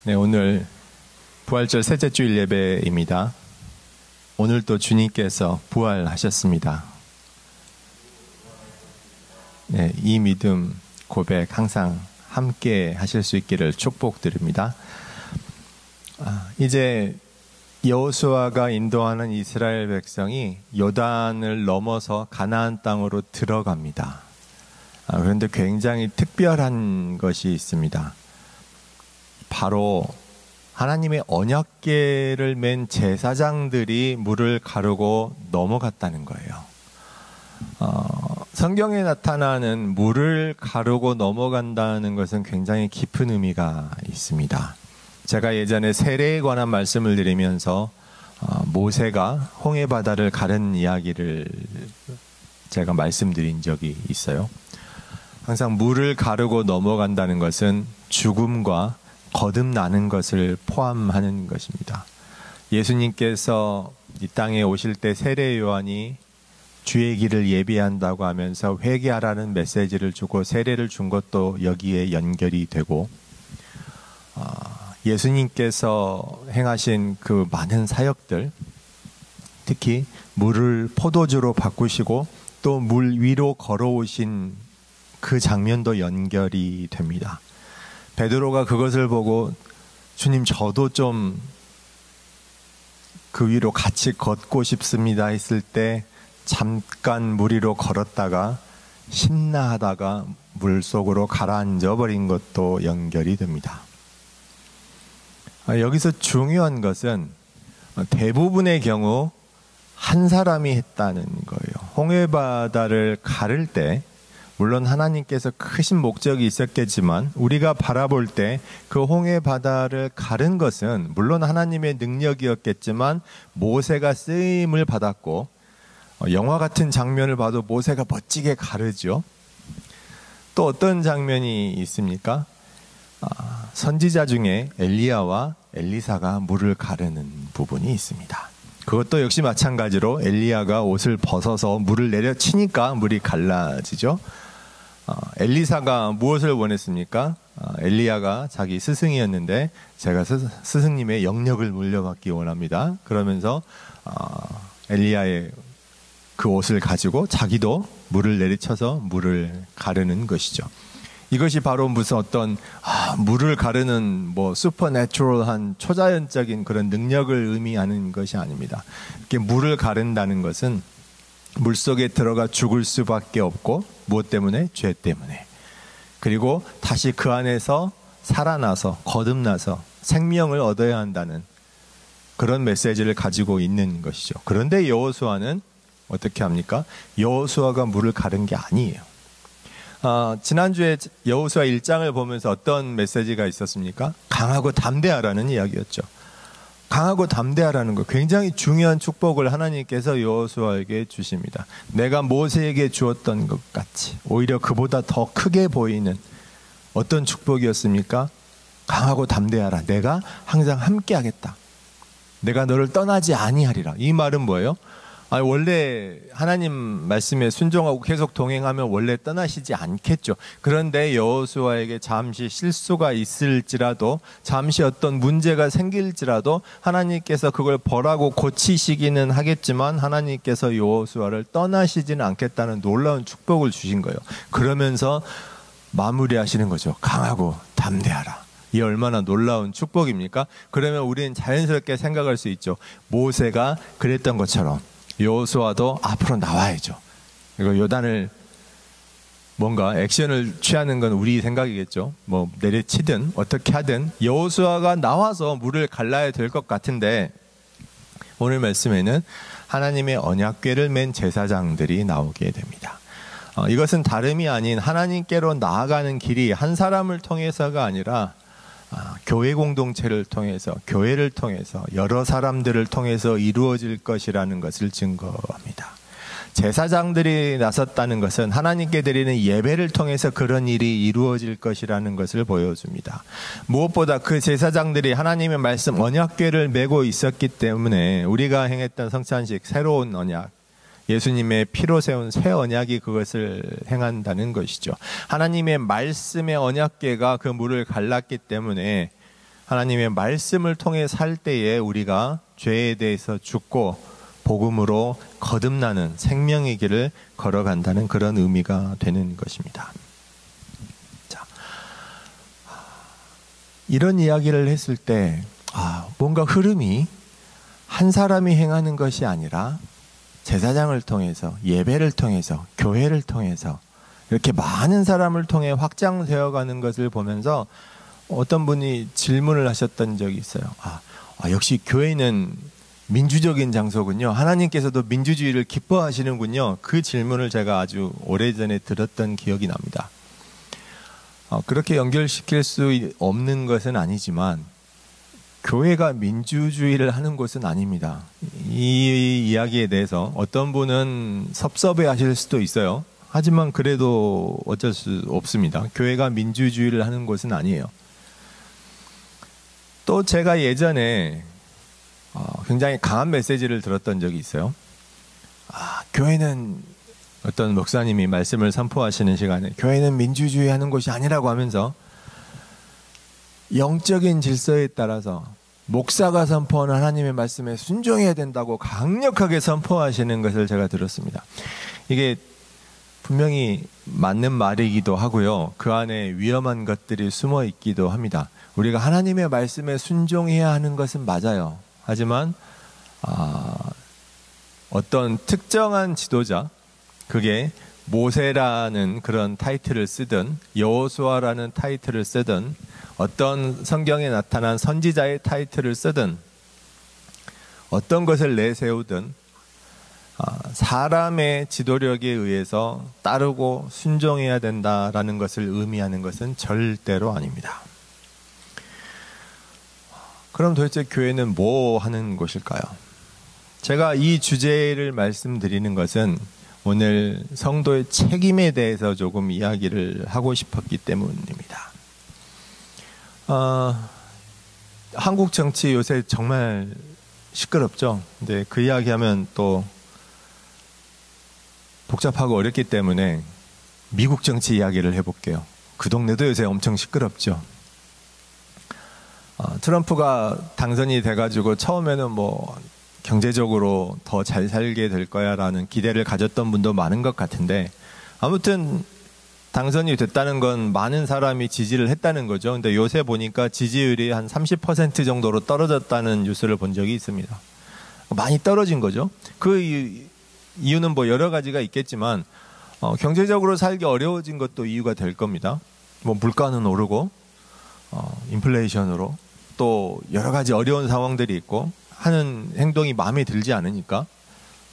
네, 오늘 부활절 셋째 주일 예배입니다. 오늘 또 주님께서 부활하셨습니다. 네, 이 믿음 고백 항상 함께 하실 수 있기를 축복드립니다. 이제 여호수아가 인도하는 이스라엘 백성이 요단을 넘어서 가나안 땅으로 들어갑니다. 그런데 굉장히 특별한 것이 있습니다. 바로 하나님의 언약궤를 맨 제사장들이 물을 가르고 넘어갔다는 거예요. 성경에 나타나는 물을 가르고 넘어간다는 것은 굉장히 깊은 의미가 있습니다. 제가 예전에 세례에 관한 말씀을 드리면서 모세가 홍해 바다를 가른 이야기를 제가 말씀드린 적이 있어요. 항상 물을 가르고 넘어간다는 것은 죽음과 거듭나는 것을 포함하는 것입니다. 예수님께서 이 땅에 오실 때 세례 요한이 주의 길을 예비한다고 하면서 회개하라는 메시지를 주고 세례를 준 것도 여기에 연결이 되고, 예수님께서 행하신 그 많은 사역들, 특히 물을 포도주로 바꾸시고 또 물 위로 걸어오신 그 장면도 연결이 됩니다. 베드로가 그것을 보고 주님, 저도 좀 그 위로 같이 걷고 싶습니다 했을 때 잠깐 물 위로 걸었다가 신나하다가 물속으로 가라앉아 버린 것도 연결이 됩니다. 여기서 중요한 것은 대부분의 경우 한 사람이 했다는 거예요. 홍해바다를 가를 때 물론 하나님께서 크신 목적이 있었겠지만 우리가 바라볼 때 그 홍해 바다를 가른 것은 물론 하나님의 능력이었겠지만 모세가 쓰임을 받았고, 영화 같은 장면을 봐도 모세가 멋지게 가르죠. 또 어떤 장면이 있습니까? 선지자 중에 엘리야와 엘리사가 물을 가르는 부분이 있습니다. 그것도 역시 마찬가지로 엘리야가 옷을 벗어서 물을 내려치니까 물이 갈라지죠. 엘리사가 무엇을 원했습니까? 엘리야가 자기 스승이었는데 제가 스승님의 영역을 물려받기 원합니다. 그러면서 엘리야의 그 옷을 가지고 자기도 물을 내리쳐서 물을 가르는 것이죠. 이것이 바로 무슨 어떤 물을 가르는 뭐 슈퍼내추럴한 초자연적인 그런 능력을 의미하는 것이 아닙니다. 이렇게 물을 가른다는 것은 물속에 들어가 죽을 수밖에 없고, 무엇 때문에? 죄 때문에. 그리고 다시 그 안에서 살아나서 거듭나서 생명을 얻어야 한다는 그런 메시지를 가지고 있는 것이죠. 그런데 여호수아는 어떻게 합니까? 여호수아가 물을 가른 게 아니에요. 지난주에 여호수아 1장을 보면서 어떤 메시지가 있었습니까? 강하고 담대하라는 이야기였죠. 강하고 담대하라는 거, 굉장히 중요한 축복을 하나님께서 여호수아에게 주십니다. 내가 모세에게 주었던 것 같이 오히려 그보다 더 크게 보이는 어떤 축복이었습니까? 강하고 담대하라. 내가 항상 함께 하겠다. 내가 너를 떠나지 아니하리라. 이 말은 뭐예요? 원래 하나님 말씀에 순종하고 계속 동행하면 원래 떠나시지 않겠죠. 그런데 여호수아에게 잠시 실수가 있을지라도, 잠시 어떤 문제가 생길지라도 하나님께서 그걸 벌하고 고치시기는 하겠지만 하나님께서 여호수아를 떠나시지는 않겠다는 놀라운 축복을 주신 거예요. 그러면서 마무리하시는 거죠. 강하고 담대하라. 이 얼마나 놀라운 축복입니까? 그러면 우리는 자연스럽게 생각할 수 있죠. 모세가 그랬던 것처럼 여호수아도 앞으로 나와야죠. 이거 요단을 뭔가 액션을 취하는 건 우리 생각이겠죠. 뭐 내려치든 어떻게 하든 여호수아가 나와서 물을 갈라야 될 것 같은데, 오늘 말씀에는 하나님의 언약궤를 맨 제사장들이 나오게 됩니다. 이것은 다름이 아닌 하나님께로 나아가는 길이 한 사람을 통해서가 아니라 교회 공동체를 통해서, 교회를 통해서, 여러 사람들을 통해서 이루어질 것이라는 것을 증거합니다. 제사장들이 나섰다는 것은 하나님께 드리는 예배를 통해서 그런 일이 이루어질 것이라는 것을 보여줍니다. 무엇보다 그 제사장들이 하나님의 말씀 언약궤를 메고 있었기 때문에 우리가 행했던 성찬식, 새로운 언약, 예수님의 피로 세운 새 언약이 그것을 행한다는 것이죠. 하나님의 말씀의 언약궤가 그 물을 갈랐기 때문에 하나님의 말씀을 통해 살 때에 우리가 죄에 대해서 죽고 복음으로 거듭나는 생명의 길을 걸어간다는 그런 의미가 되는 것입니다. 자, 이런 이야기를 했을 때 뭔가 흐름이 한 사람이 행하는 것이 아니라 제사장을 통해서, 예배를 통해서, 교회를 통해서 이렇게 많은 사람을 통해 확장되어 가는 것을 보면서 어떤 분이 질문을 하셨던 적이 있어요. 역시 교회는 민주적인 장소군요. 하나님께서도 민주주의를 기뻐하시는군요. 그 질문을 제가 아주 오래전에 들었던 기억이 납니다. 그렇게 연결시킬 수 없는 것은 아니지만 교회가 민주주의를 하는 곳은 아닙니다. 이 이야기에 대해서 어떤 분은 섭섭해 하실 수도 있어요. 하지만 그래도 어쩔 수 없습니다. 교회가 민주주의를 하는 곳은 아니에요. 또 제가 예전에 굉장히 강한 메시지를 들었던 적이 있어요. 교회는, 어떤 목사님이 말씀을 선포하시는 시간에 교회는 민주주의 하는 곳이 아니라고 하면서 영적인 질서에 따라서 목사가 선포하는 하나님의 말씀에 순종해야 된다고 강력하게 선포하시는 것을 제가 들었습니다. 이게 분명히 맞는 말이기도 하고요. 그 안에 위험한 것들이 숨어 있기도 합니다. 우리가 하나님의 말씀에 순종해야 하는 것은 맞아요. 하지만 어떤 특정한 지도자, 그게 모세라는 그런 타이틀을 쓰든 여호수아라는 타이틀을 쓰든 어떤 성경에 나타난 선지자의 타이틀을 쓰든 어떤 것을 내세우든 사람의 지도력에 의해서 따르고 순종해야 된다라는 것을 의미하는 것은 절대로 아닙니다. 그럼 도대체 교회는 뭐 하는 곳일까요? 제가 이 주제를 말씀드리는 것은 오늘 성도의 책임에 대해서 조금 이야기를 하고 싶었기 때문입니다. 한국 정치 요새 정말 시끄럽죠. 근데 그 이야기하면 또 복잡하고 어렵기 때문에 미국 정치 이야기를 해볼게요. 그 동네도 요새 엄청 시끄럽죠. 트럼프가 당선이 돼가지고 처음에는 경제적으로 더 잘 살게 될 거야 라는 기대를 가졌던 분도 많은 것 같은데, 아무튼 당선이 됐다는 건 많은 사람이 지지를 했다는 거죠. 근데 요새 보니까 지지율이 한 30% 정도로 떨어졌다는 뉴스를 본 적이 있습니다. 많이 떨어진 거죠. 그 이유는 여러 가지가 있겠지만 경제적으로 살기 어려워진 것도 이유가 될 겁니다. 물가는 오르고 인플레이션으로 또 여러 가지 어려운 상황들이 있고 하는 행동이 마음에 들지 않으니까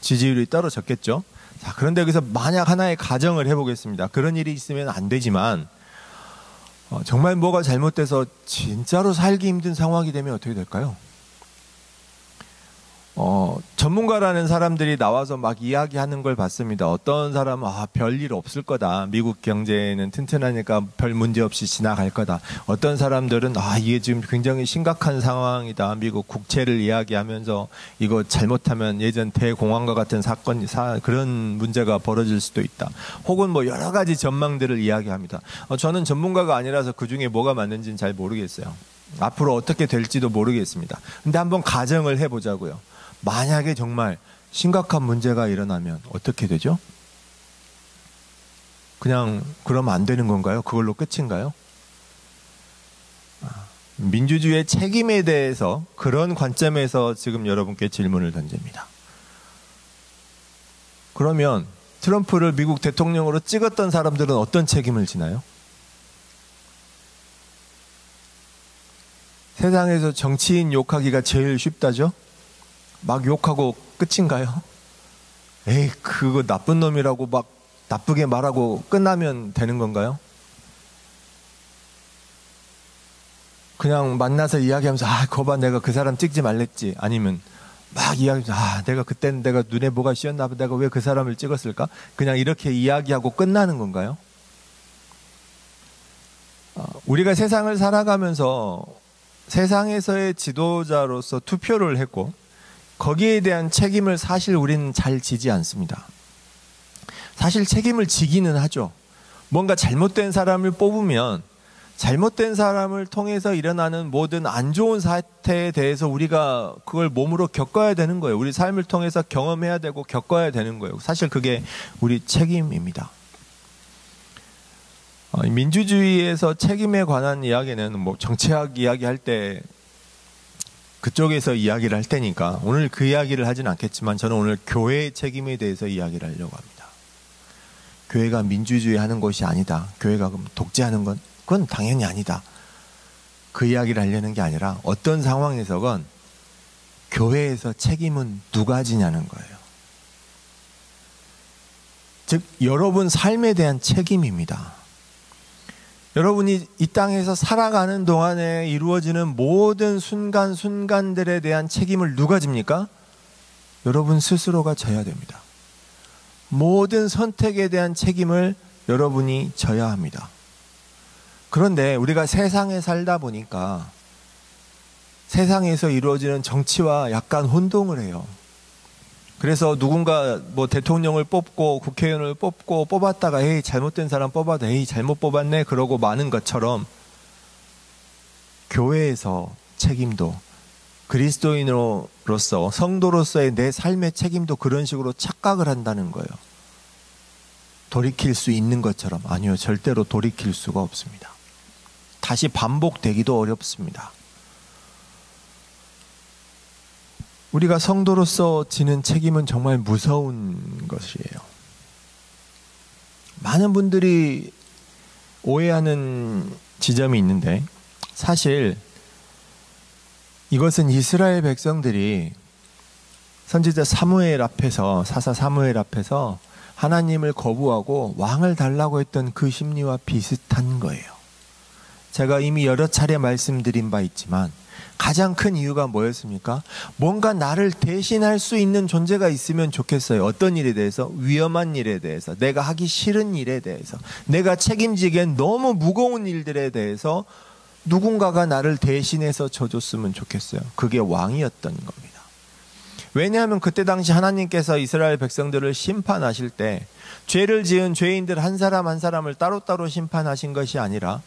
지지율이 떨어졌겠죠. 자, 그런데 여기서 만약 하나의 가정을 해보겠습니다. 그런 일이 있으면 안 되지만 정말 뭐가 잘못돼서 진짜로 살기 힘든 상황이 되면 어떻게 될까요? 전문가라는 사람들이 나와서 막 이야기하는 걸 봤습니다. 어떤 사람은 별일 없을 거다. 미국 경제는 튼튼하니까 별 문제 없이 지나갈 거다. 어떤 사람들은 이게 지금 굉장히 심각한 상황이다. 미국 국채를 이야기하면서 이거 잘못하면 예전 대공황과 같은 그런 문제가 벌어질 수도 있다. 혹은 여러 가지 전망들을 이야기합니다. 저는 전문가가 아니라서 그 중에 뭐가 맞는지는 잘 모르겠어요. 앞으로 어떻게 될지도 모르겠습니다. 근데 한번 가정을 해보자고요. 만약에 정말 심각한 문제가 일어나면 어떻게 되죠? 그냥 그러면 안 되는 건가요? 그걸로 끝인가요? 민주주의의 책임에 대해서 그런 관점에서 지금 여러분께 질문을 던집니다. 그러면 트럼프를 미국 대통령으로 찍었던 사람들은 어떤 책임을 지나요? 세상에서 정치인 욕하기가 제일 쉽다죠? 막 욕하고 끝인가요? 그거 나쁜 놈이라고 막 나쁘게 말하고 끝나면 되는 건가요? 그냥 만나서 이야기하면서 거봐 내가 그 사람 찍지 말랬지. 아니면 막 이야기하면서 내가 그때는 내가 눈에 뭐가 씌었나 봐. 내가 왜 그 사람을 찍었을까? 그냥 이렇게 이야기하고 끝나는 건가요? 우리가 세상을 살아가면서 세상에서의 지도자로서 투표를 했고 거기에 대한 책임을 사실 우리는 잘 지지 않습니다. 사실 책임을 지기는 하죠. 뭔가 잘못된 사람을 뽑으면 잘못된 사람을 통해서 일어나는 모든 안 좋은 사태에 대해서 우리가 그걸 몸으로 겪어야 되는 거예요. 우리 삶을 통해서 경험해야 되고 겪어야 되는 거예요. 사실 그게 우리 책임입니다. 민주주의에서 책임에 관한 이야기는 뭐 정치학 이야기할 때 그쪽에서 이야기를 할 테니까 오늘 그 이야기를 하진 않겠지만 저는 오늘 교회의 책임에 대해서 이야기를 하려고 합니다. 교회가 민주주의 하는 것이 아니다. 교회가 그럼 독재하는 건 그건 당연히 아니다. 그 이야기를 하려는 게 아니라 어떤 상황에서건 교회에서 책임은 누가 지냐는 거예요. 즉 여러분 삶에 대한 책임입니다. 여러분이 이 땅에서 살아가는 동안에 이루어지는 모든 순간순간들에 대한 책임을 누가 집니까? 여러분 스스로가 져야 됩니다. 모든 선택에 대한 책임을 여러분이 져야 합니다. 그런데 우리가 세상에 살다 보니까 세상에서 이루어지는 정치와 약간 혼동을 해요. 그래서 누군가 뭐 대통령을 뽑고 국회의원을 뽑고 뽑았다가 에이 잘못된 사람 뽑아도 에이 잘못 뽑았네 그러고 마는 것처럼 교회에서 책임도 그리스도인으로서 성도로서의 내 삶의 책임도 그런 식으로 착각을 한다는 거예요. 돌이킬 수 있는 것처럼. 아니요, 절대로 돌이킬 수가 없습니다. 다시 반복되기도 어렵습니다. 우리가 성도로서 지는 책임은 정말 무서운 것이에요. 많은 분들이 오해하는 지점이 있는데 사실 이것은 이스라엘 백성들이 선지자 사무엘 앞에서 사사 사무엘 앞에서 하나님을 거부하고 왕을 달라고 했던 그 심리와 비슷한 거예요. 제가 이미 여러 차례 말씀드린 바 있지만 가장 큰 이유가 뭐였습니까? 뭔가 나를 대신할 수 있는 존재가 있으면 좋겠어요. 어떤 일에 대해서? 위험한 일에 대해서, 내가 하기 싫은 일에 대해서, 내가 책임지기엔 너무 무거운 일들에 대해서 누군가가 나를 대신해서 져줬으면 좋겠어요. 그게 왕이었던 겁니다. 왜냐하면 그때 당시 하나님께서 이스라엘 백성들을 심판하실 때 죄를 지은 죄인들 한 사람 한 사람을 따로따로 심판하신 것이 아니라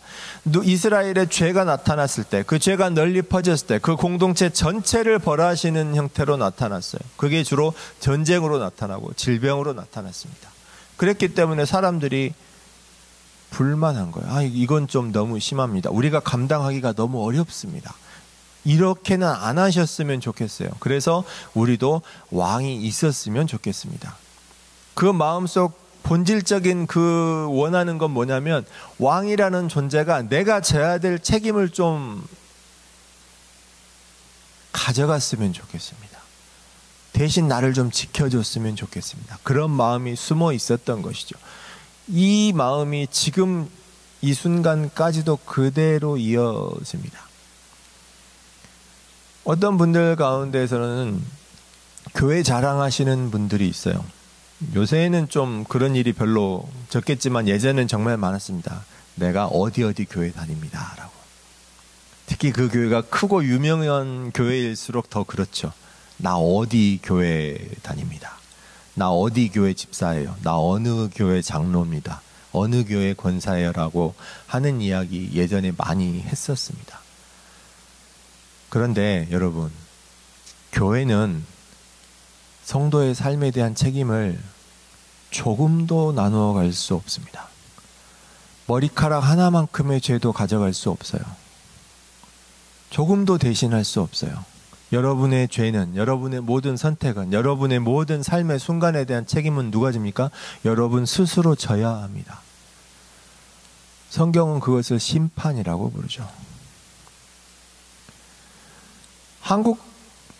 이스라엘의 죄가 나타났을 때, 그 죄가 널리 퍼졌을 때 그 공동체 전체를 벌하시는 형태로 나타났어요. 그게 주로 전쟁으로 나타나고 질병으로 나타났습니다. 그랬기 때문에 사람들이 불만한 거예요. 이건 좀 너무 심합니다. 우리가 감당하기가 너무 어렵습니다. 이렇게는 안 하셨으면 좋겠어요. 그래서 우리도 왕이 있었으면 좋겠습니다. 그 마음속 본질적인 그 원하는 건 뭐냐면 왕이라는 존재가 내가 져야 될 책임을 좀 가져갔으면 좋겠습니다. 대신 나를 좀 지켜줬으면 좋겠습니다. 그런 마음이 숨어 있었던 것이죠. 이 마음이 지금 이 순간까지도 그대로 이어집니다. 어떤 분들 가운데서는 교회 자랑하시는 분들이 있어요. 요새는 좀 그런 일이 별로 적겠지만 예전엔 정말 많았습니다. 내가 어디 교회 다닙니다 라고. 특히 그 교회가 크고 유명한 교회일수록 더 그렇죠. 나 어디 교회 다닙니다. 나 어디 교회 집사예요. 나 어느 교회 장로입니다. 어느 교회 권사예요 라고 하는 이야기 예전에 많이 했었습니다. 그런데 여러분, 교회는 성도의 삶에 대한 책임을 조금도 나누어 갈 수 없습니다. 머리카락 하나만큼의 죄도 가져갈 수 없어요. 조금도 대신할 수 없어요. 여러분의 죄는, 여러분의 모든 선택은, 여러분의 모든 삶의 순간에 대한 책임은 누가 집니까? 여러분 스스로 져야 합니다. 성경은 그것을 심판이라고 부르죠. 한국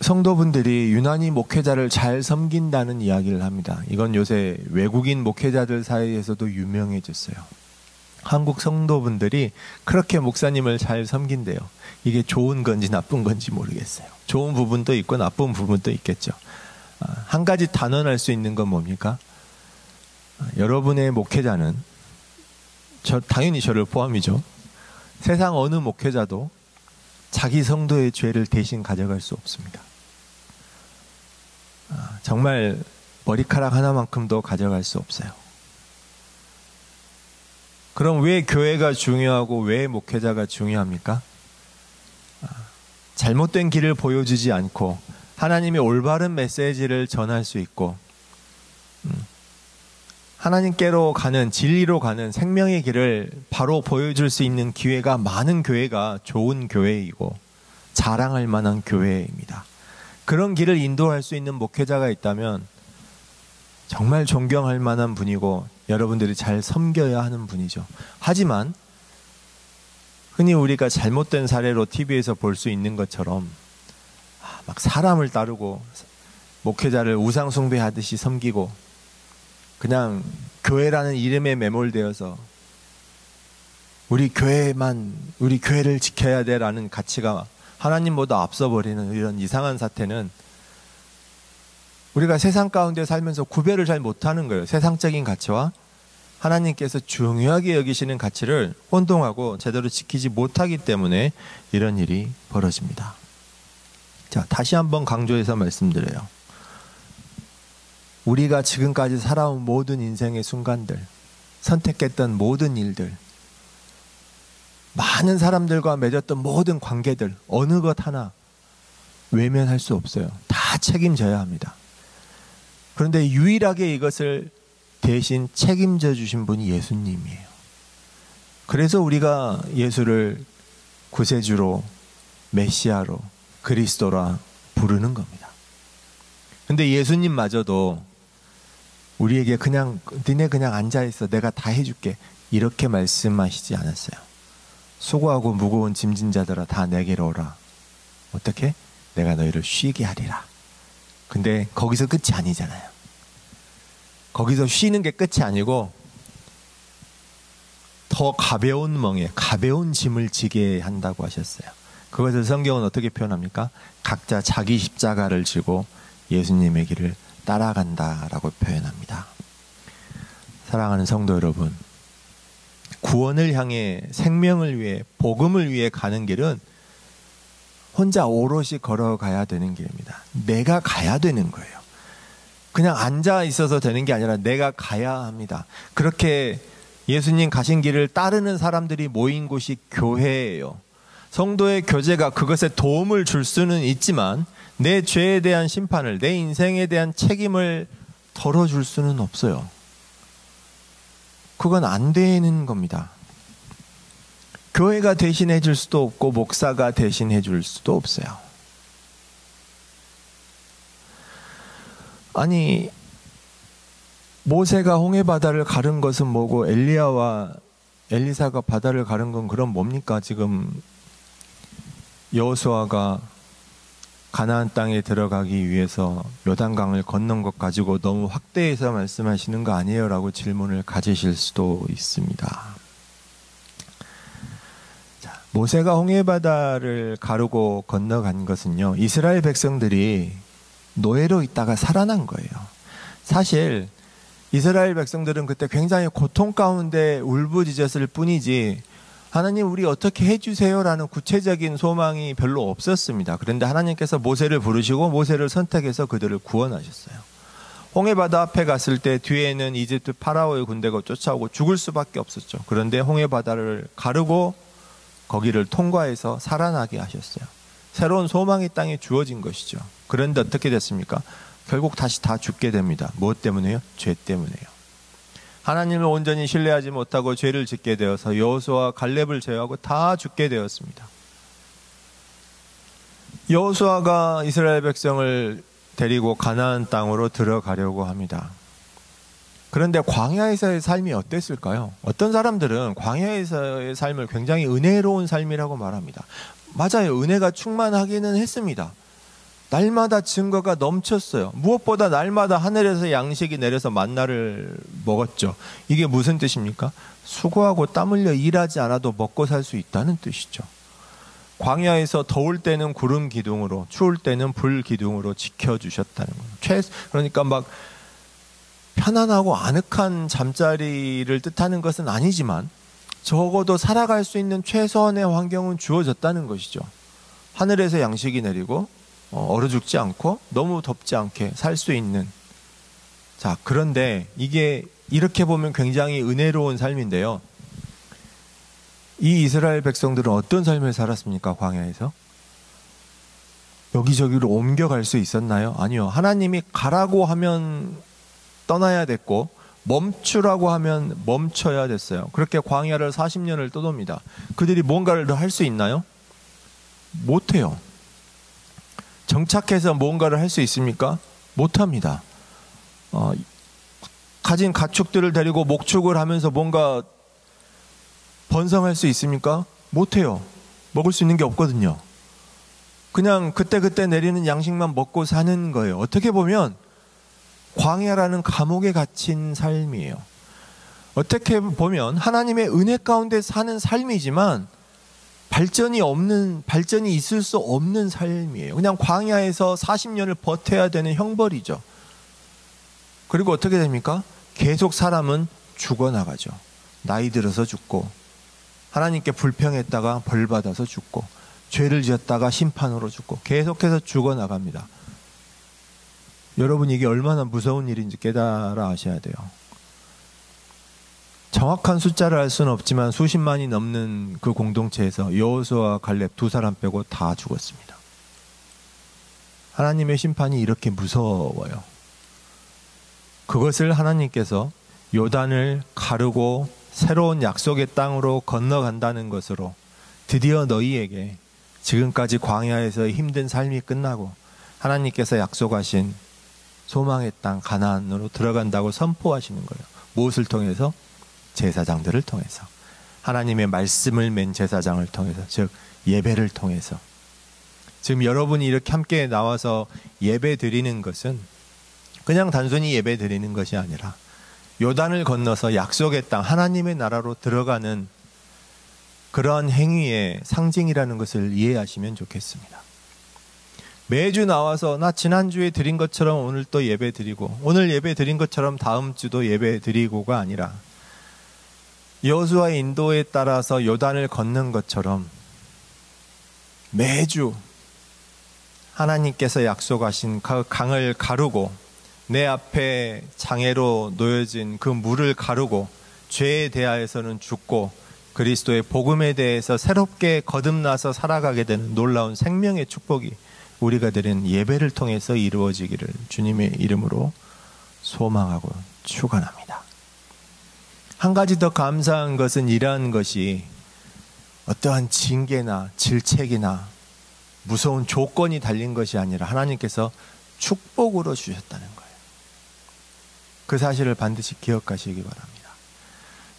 성도분들이 유난히 목회자를 잘 섬긴다는 이야기를 합니다. 이건 요새 외국인 목회자들 사이에서도 유명해졌어요. 한국 성도분들이 그렇게 목사님을 잘 섬긴대요. 이게 좋은 건지 나쁜 건지 모르겠어요. 좋은 부분도 있고 나쁜 부분도 있겠죠. 한 가지 단언할 수 있는 건 뭡니까? 여러분의 목회자는, 당연히 저를 포함이죠. 세상 어느 목회자도 자기 성도의 죄를 대신 가져갈 수 없습니다. 정말 머리카락 하나만큼도 가져갈 수 없어요. 그럼 왜 교회가 중요하고 왜 목회자가 중요합니까? 잘못된 길을 보여주지 않고 하나님의 올바른 메시지를 전할 수 있고 하나님께로 가는, 진리로 가는 생명의 길을 바로 보여줄 수 있는 기회가 많은 교회가 좋은 교회이고 자랑할 만한 교회입니다. 그런 길을 인도할 수 있는 목회자가 있다면 정말 존경할 만한 분이고 여러분들이 잘 섬겨야 하는 분이죠. 하지만 흔히 우리가 잘못된 사례로 TV에서 볼 수 있는 것처럼 막 사람을 따르고 목회자를 우상 숭배하듯이 섬기고 그냥 교회라는 이름에 매몰되어서 우리 교회를 지켜야 돼라는 가치가 하나님보다 앞서버리는 이런 이상한 사태는 우리가 세상 가운데 살면서 구별을 잘 못하는 거예요. 세상적인 가치와 하나님께서 중요하게 여기시는 가치를 혼동하고 제대로 지키지 못하기 때문에 이런 일이 벌어집니다. 자, 다시 한번 강조해서 말씀드려요. 우리가 지금까지 살아온 모든 인생의 순간들, 선택했던 모든 일들, 많은 사람들과 맺었던 모든 관계들, 어느 것 하나 외면할 수 없어요. 다 책임져야 합니다. 그런데 유일하게 이것을 대신 책임져 주신 분이 예수님이에요. 그래서 우리가 예수를 구세주로, 메시아로, 그리스도라 부르는 겁니다. 근데 예수님마저도 우리에게 니네 그냥 앉아있어, 내가 다 해줄게, 이렇게 말씀하시지 않았어요. 수고하고 무거운 짐진 자들아 다 내게로 오라. 어떻게? 내가 너희를 쉬게 하리라. 근데 거기서 끝이 아니잖아요. 거기서 쉬는 게 끝이 아니고 더 가벼운 멍에 가벼운 짐을 지게 한다고 하셨어요. 그것을 성경은 어떻게 표현합니까? 각자 자기 십자가를 지고 예수님의 길을 따라간다라고 표현합니다. 사랑하는 성도 여러분, 구원을 향해 생명을 위해 복음을 위해 가는 길은 혼자 오롯이 걸어가야 되는 길입니다. 내가 가야 되는 거예요. 그냥 앉아 있어서 되는 게 아니라 내가 가야 합니다. 그렇게 예수님 가신 길을 따르는 사람들이 모인 곳이 교회예요. 성도의 교제가 그것에 도움을 줄 수는 있지만 내 죄에 대한 심판을, 내 인생에 대한 책임을 덜어줄 수는 없어요. 그건 안 되는 겁니다. 교회가 대신해 줄 수도 없고 목사가 대신해 줄 수도 없어요. 아니, 모세가 홍해 바다를 가른 것은 뭐고 엘리야와 엘리사가 바다를 가른 건 그럼 뭡니까? 지금 여호수아가 가나안 땅에 들어가기 위해서 요단강을 건넌 것 가지고 너무 확대해서 말씀하시는 거 아니에요? 라고 질문을 가지실 수도 있습니다. 자, 모세가 홍해 바다를 가르고 건너간 것은요, 이스라엘 백성들이 노예로 있다가 살아난 거예요. 사실 이스라엘 백성들은 그때 굉장히 고통 가운데 울부짖었을 뿐이지 하나님 우리 어떻게 해주세요라는 구체적인 소망이 별로 없었습니다. 그런데 하나님께서 모세를 부르시고 모세를 선택해서 그들을 구원하셨어요. 홍해바다 앞에 갔을 때 뒤에는 이집트 파라오의 군대가 쫓아오고 죽을 수밖에 없었죠. 그런데 홍해바다를 가르고 거기를 통과해서 살아나게 하셨어요. 새로운 소망의 땅에 주어진 것이죠. 그런데 어떻게 됐습니까? 결국 다시 다 죽게 됩니다. 무엇 때문에요? 죄 때문에요. 하나님을 온전히 신뢰하지 못하고 죄를 짓게 되어서 여호수아와 갈렙을 제외하고 다 죽게 되었습니다. 여호수아가 이스라엘 백성을 데리고 가나안 땅으로 들어가려고 합니다. 그런데 광야에서의 삶이 어땠을까요? 어떤 사람들은 광야에서의 삶을 굉장히 은혜로운 삶이라고 말합니다. 맞아요. 은혜가 충만하기는 했습니다. 날마다 증거가 넘쳤어요. 무엇보다 날마다 하늘에서 양식이 내려서 만나를 먹었죠. 이게 무슨 뜻입니까? 수고하고 땀 흘려 일하지 않아도 먹고 살 수 있다는 뜻이죠. 광야에서 더울 때는 구름 기둥으로, 추울 때는 불 기둥으로 지켜주셨다는 거예요. 그러니까 막 편안하고 아늑한 잠자리를 뜻하는 것은 아니지만 적어도 살아갈 수 있는 최소한의 환경은 주어졌다는 것이죠. 하늘에서 양식이 내리고 얼어 죽지 않고 너무 덥지 않게 살 수 있는. 자, 그런데 이게 이렇게 보면 굉장히 은혜로운 삶인데요. 이 이스라엘 백성들은 어떤 삶을 살았습니까? 광야에서? 여기저기로 옮겨갈 수 있었나요? 아니요. 하나님이 가라고 하면 떠나야 됐고 멈추라고 하면 멈춰야 됐어요. 그렇게 광야를 40년을 떠돕니다. 그들이 뭔가를 더 할 수 있나요? 못해요. 정착해서 뭔가를 할 수 있습니까? 못합니다. 가진 가축들을 데리고 목축을 하면서 뭔가 번성할 수 있습니까? 못해요. 먹을 수 있는 게 없거든요. 그냥 그때그때 내리는 양식만 먹고 사는 거예요. 어떻게 보면 광야라는 감옥에 갇힌 삶이에요. 어떻게 보면 하나님의 은혜 가운데 사는 삶이지만 발전이 있을 수 없는 삶이에요. 그냥 광야에서 40년을 버텨야 되는 형벌이죠. 그리고 어떻게 됩니까? 계속 사람은 죽어나가죠. 나이 들어서 죽고, 하나님께 불평했다가 벌 받아서 죽고, 죄를 지었다가 심판으로 죽고, 계속해서 죽어나갑니다. 여러분, 이게 얼마나 무서운 일인지 깨달아 아셔야 돼요. 정확한 숫자를 알 수는 없지만 수십만이 넘는 그 공동체에서 여호수아와 갈렙 두 사람 빼고 다 죽었습니다. 하나님의 심판이 이렇게 무서워요. 그것을 하나님께서 요단을 가르고 새로운 약속의 땅으로 건너간다는 것으로 드디어 너희에게 지금까지 광야에서의 힘든 삶이 끝나고 하나님께서 약속하신 소망의 땅 가나안으로 들어간다고 선포하시는 거예요. 무엇을 통해서? 제사장들을 통해서, 하나님의 말씀을 맨 제사장을 통해서, 즉 예배를 통해서. 지금 여러분이 이렇게 함께 나와서 예배 드리는 것은 그냥 단순히 예배 드리는 것이 아니라 요단을 건너서 약속의 땅 하나님의 나라로 들어가는 그러한 행위의 상징이라는 것을 이해하시면 좋겠습니다. 매주 나와서 나 지난주에 드린 것처럼 오늘 또 예배 드리고, 오늘 예배 드린 것처럼 다음 주도 예배 드리고가 아니라 여호수아의 인도에 따라서 요단을 걷는 것처럼 매주 하나님께서 약속하신 그 강을 가르고 내 앞에 장애로 놓여진 그 물을 가르고 죄에 대하여서는 죽고 그리스도의 복음에 대해서 새롭게 거듭나서 살아가게 되는 놀라운 생명의 축복이 우리가 드린 예배를 통해서 이루어지기를 주님의 이름으로 소망하고 축원합니다. 한 가지 더 감사한 것은 이러한 것이 어떠한 징계나 질책이나 무서운 조건이 달린 것이 아니라 하나님께서 축복으로 주셨다는 거예요. 그 사실을 반드시 기억하시기 바랍니다.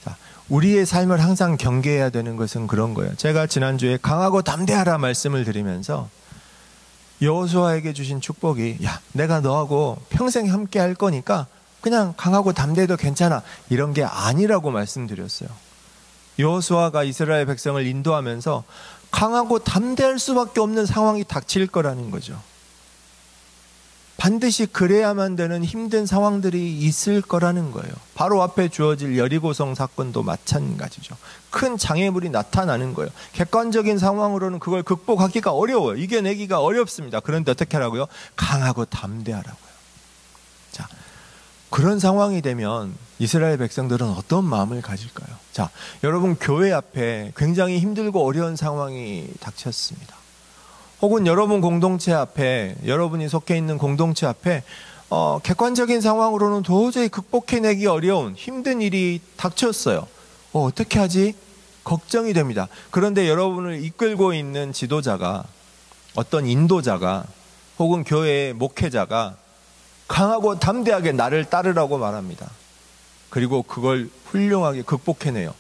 자, 우리의 삶을 항상 경계해야 되는 것은 그런 거예요. 제가 지난주에 강하고 담대하라 말씀을 드리면서 여호수아에게 주신 축복이, 야, 내가 너하고 평생 함께 할 거니까 그냥 강하고 담대해도 괜찮아, 이런 게 아니라고 말씀드렸어요. 여호수아가 이스라엘 백성을 인도하면서 강하고 담대할 수밖에 없는 상황이 닥칠 거라는 거죠. 반드시 그래야만 되는 힘든 상황들이 있을 거라는 거예요. 바로 앞에 주어질 여리고성 사건도 마찬가지죠. 큰 장애물이 나타나는 거예요. 객관적인 상황으로는 그걸 극복하기가 어려워요. 이겨내기가 어렵습니다. 그런데 어떻게 하라고요? 강하고 담대하라고요. 자, 그런 상황이 되면 이스라엘 백성들은 어떤 마음을 가질까요? 자, 여러분, 교회 앞에 굉장히 힘들고 어려운 상황이 닥쳤습니다. 혹은 여러분 공동체 앞에, 여러분이 속해 있는 공동체 앞에 객관적인 상황으로는 도저히 극복해내기 어려운 힘든 일이 닥쳤어요. 어떻게 하지? 걱정이 됩니다. 그런데 여러분을 이끌고 있는 지도자가, 어떤 인도자가 혹은 교회의 목회자가 강하고 담대하게 나를 따르라고 말합니다. 그리고 그걸 훌륭하게 극복해내요.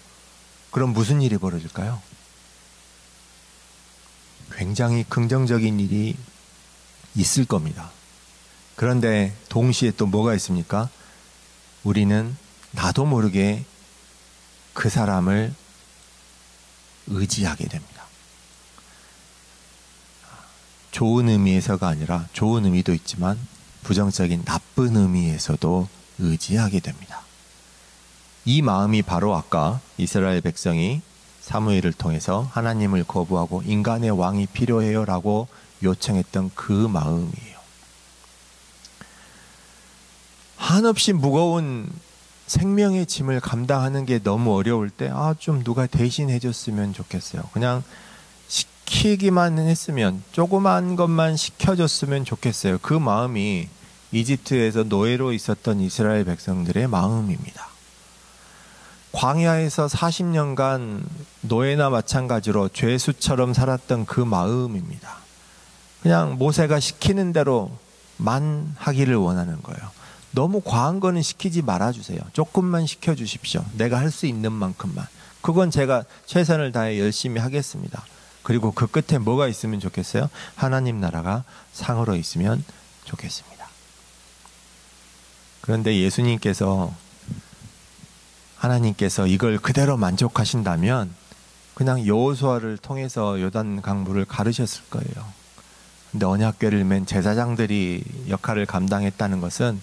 그럼 무슨 일이 벌어질까요? 굉장히 긍정적인 일이 있을 겁니다. 그런데 동시에 또 뭐가 있습니까? 우리는 나도 모르게 그 사람을 의지하게 됩니다. 좋은 의미에서가 아니라, 좋은 의미도 있지만 부정적인 나쁜 의미에서도 의지하게 됩니다. 이 마음이 바로 아까 이스라엘 백성이 사무엘을 통해서 하나님을 거부하고 인간의 왕이 필요해요 라고 요청했던 그 마음이에요. 한없이 무거운 생명의 짐을 감당하는 게 너무 어려울 때, 좀 누가 대신해 줬으면 좋겠어요. 그냥 시키기만 했으면, 조그만 것만 시켜줬으면 좋겠어요. 그 마음이 이집트에서 노예로 있었던 이스라엘 백성들의 마음입니다. 광야에서 40년간 노예나 마찬가지로 죄수처럼 살았던 그 마음입니다. 그냥 모세가 시키는 대로만 하기를 원하는 거예요. 너무 과한 거는 시키지 말아주세요. 조금만 시켜주십시오. 내가 할 수 있는 만큼만. 그건 제가 최선을 다해 열심히 하겠습니다. 그리고 그 끝에 뭐가 있으면 좋겠어요? 하나님 나라가 상으로 있으면 좋겠습니다. 그런데 하나님께서 이걸 그대로 만족하신다면 그냥 여호수아를 통해서 요단 강물을 가르셨을 거예요. 근데 언약궤를 맨 제사장들이 역할을 감당했다는 것은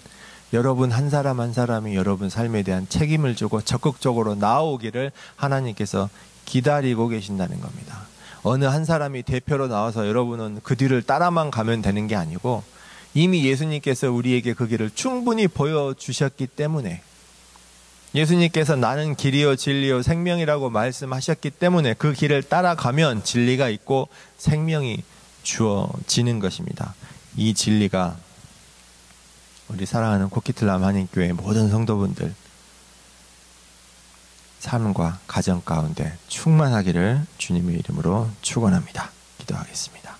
여러분 한 사람 한 사람이 여러분 삶에 대한 책임을 지고 적극적으로 나오기를 하나님께서 기다리고 계신다는 겁니다. 어느 한 사람이 대표로 나와서 여러분은 그 뒤를 따라만 가면 되는 게 아니고 이미 예수님께서 우리에게 그 길을 충분히 보여주셨기 때문에, 예수님께서 나는 길이요 진리요 생명이라고 말씀하셨기 때문에 그 길을 따라가면 진리가 있고 생명이 주어지는 것입니다. 이 진리가 우리 사랑하는 코키틀람 한인교회 모든 성도분들 삶과 가정 가운데 충만하기를 주님의 이름으로 축원합니다. 기도하겠습니다.